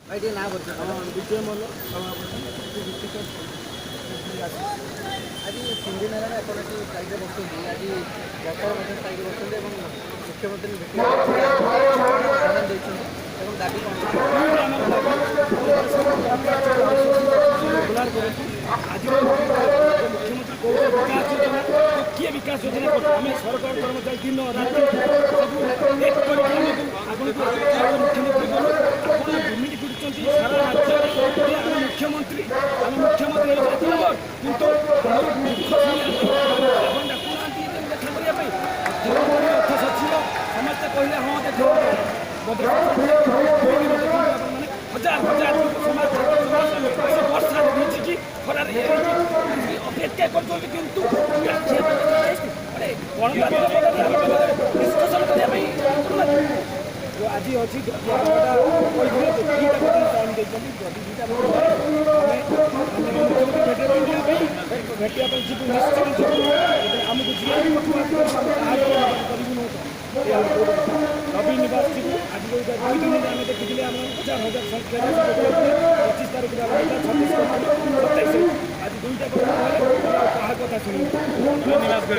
भाई ना विजय मल्ल आज 3 दिन है स्ट्राइक बस आज वर्तमान स्ट्राइक बस मुख्यमंत्री दाबी आज मुख्यमंत्री किए विकास योजना आम सरकार कर्मचारी दिन रात सब एक मुख्यमंत्री दुर्नीति पिटुंट सारा राज्य आम मुख्यमंत्री किंतु देखा करने अर्थ सचिव समस्ते कहले हाँ देख हजार हजार समाज वर्षा देखी कि खरार अपेक्षा कर डिस्कसन करने आज अच्छी टाइम भेटा जीव निश्चित आमको रवि निवास जीव आज 2 दिन आम देखी आम 1000 संख्या 25 तारीख छत्तीसगढ़ 27 आज 2टा कहा कथा शुणी निवास के